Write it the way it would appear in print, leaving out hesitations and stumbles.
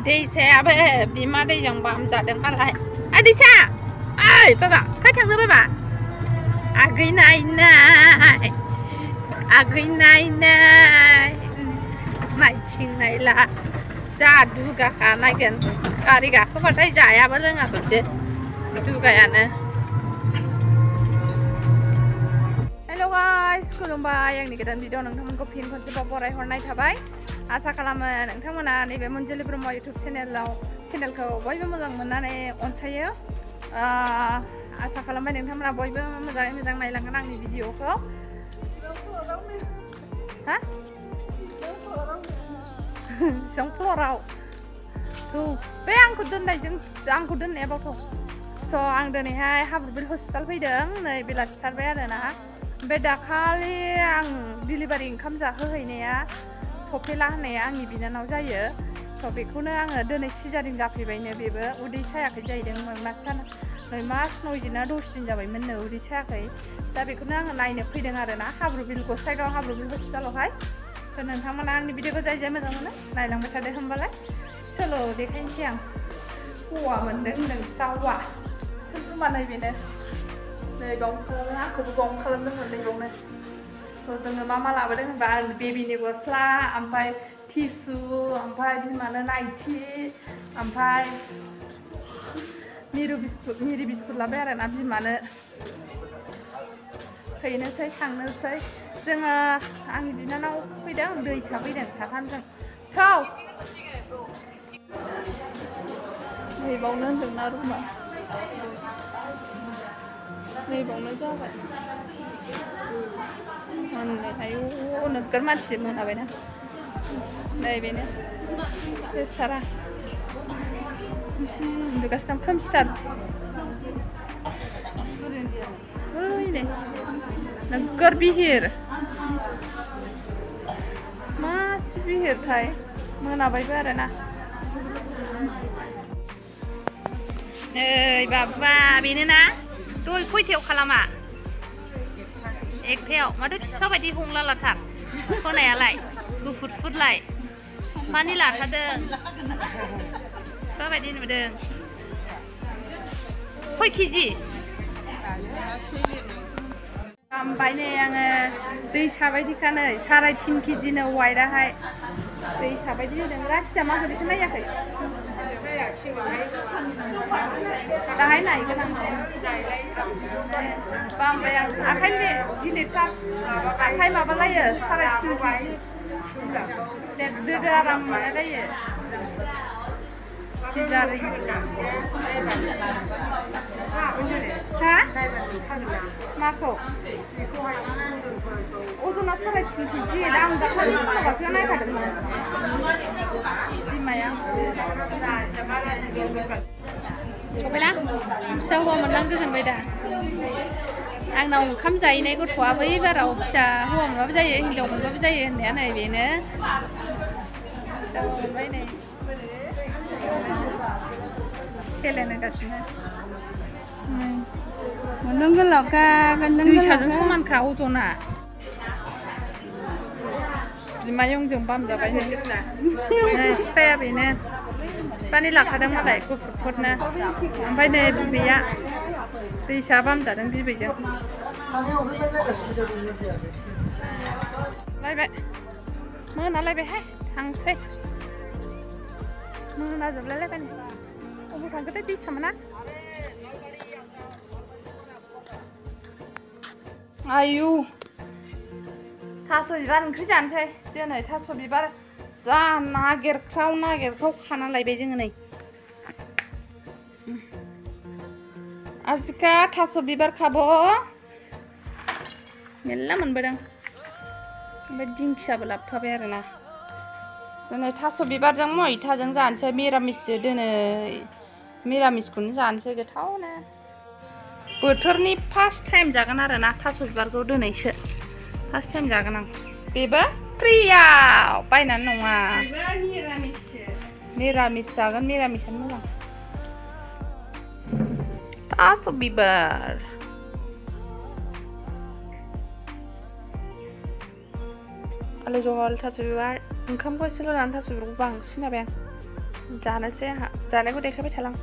दैसायाबो बिमा दैजों बामजादों मालाय दैसा ओइ बाबा फै थांनो बाबा आगै नायनाय नायथिं नायला जा दुगाखा नायगोन गारि गाखोबाथाय जायाबो लोङाबो दे दुगायानो हेल' गाइस खुलुमबाय आंनि गोदान भिडिअ नोंथांमोनखौ फिन खनसेबाव बरायहरनाय थाबाय आसा खालामो नोंथांमोना नैबे मनजुलि ब्रह्म इउटुब चेनेलखौ बयबो मोजां मोननानै अनसायो आसा खालामबाय नोंथांमोना बयबो मोजाङै मोजां नायलांगोन आंनि भिडिअखौ हा बेसेबां फ्लराव बे आंखौ दोननाया बावथ' स' आं दिनैहाय हाब्रुबिल हस्पिटाल फैदों नै बेलासिथारबाय आरोना बे दाखालि आं डिलिभारि ओंखाम जाहोहैनाया सफेला होननाया आंनि बिनानाव जायो स' बेखौनो आङो दिनै सिजारिं जाफैबायनो बेबो उदै सायाखै जाहैदों नय मास 9 दिन ना 10 दिन जाबायमोननो उदै सायाखै दा बेखौनो आङो नायनो फैदों आरोना हाब्रुबिल गसाइगाव हाब्रुबिल हस्पिटालावहाय स' नोंथांमोना आंनि भिडिअखौ जाय जाय मोजां मोनो नायलांबाय थादो होमबालाय सल' देखायनोसै आं हौवा मोनदों होनदों फिसा हौवा सोरबा नैबेनो नै बावनो खालामदों आंखौबो बावनो खालामदोंमोन नैबावनो स' जोङो मा लाबोदों होनबा बेबिनि गस्ला ओमफ्राय टिसु ओमफ्राय बिमानो नाइटि ओमफ्राय मिरु बिस्कुट लाबाय आरोना बिमानो हैनोसै थांनोसै जोङो आंनि बिनानाव फैदों दैसा फैदों साथामजों थौ नैबावनो होनदोंना रुमा नैबावनो जाबाय आयु नोगोर मानसि मोनाबायना नैबेनो सारा उन्दुगासिनो दं खोमसिथार नै नोगोर बिहिर मासि बिहिरथाय मोनाबायबो आरोना नै बाबा बेनो ना दय खयथायाव खालामा एकथायाव माथो बिफा बायदि हंला लाथार खनायालाय गुफुर फुरलाय बिफानि लाथारदों बिफा बायदि नुदों खय केजि ओमफ्राय नै आङो दैसा बायदिखा नै 3.5 केजिनो वाइटआहाय दैसा बायदि होदों रासिया माखौ बेखौ नायाखै दाहाय नायगोन आं बामबाय आं आखाइ गिलिरथार आखाइ माबालायो 3.5 केजि दोदो आराम माबालायो सिजारिं हा माखौ अजना 3.5 केजि आं दाखालि माबाखौ नायखादोंमोन बिमाया सफैला फिसा हौवा मोनदां गोजोनबाय दा आंनाव ओंखाम जाहैनाय गथ'आ बै बाराव फिसा हौवा मोनबाबो जायो हिनजाव मोनबाबो जायो होननाया नै बेनो फिसा हौवा मोनबाय नै सेलेन होगासिनो दैसाजों समानखा अजना बिमायंजों बामजाबाय नै बिफाया बेनो बिफानि लाखादों मालाय गुफुरफोरनो ओमफ्राय नै बिबैया दैसा बामजादों बिबैजों लायबाय मोनालायबायहाय थांसै मोनाजोबलायलायबाय नै अबाव थांखोथाय दैसा मोना आयु थास' बिबार ओंख्रि जानोसै दिनै थास' बिबार जा नागिरख्राव खाना लायबाय जोङो नै आजिखा थास' बिबार खाब' मेरला मोनबोदों ओमफ्राय दिंखियाबो लाबोफाबाय आरोना दिनै थास' बिबारजों मैथाजों जानोसै मिरामिससो दिनै मिरामिसखौनो जानोसै गोथावनो बोथोरनि फार्स्ट टाइम जागोन आरोना थास' बिबारखौ दिनैसो फार्स्ट टाइम जागोन आं बेबो फ्रियाव बायनानै नङा मिरामिस जागोन मिरामिसानो मोजां थास' बिबार आलु जहल थास' बिबार ओंखामखौ एसेल' लानानै थास' बिबारखौ बांसिन जाबाय आं जानोसै आंहा जानायखौ देखायबाय थालां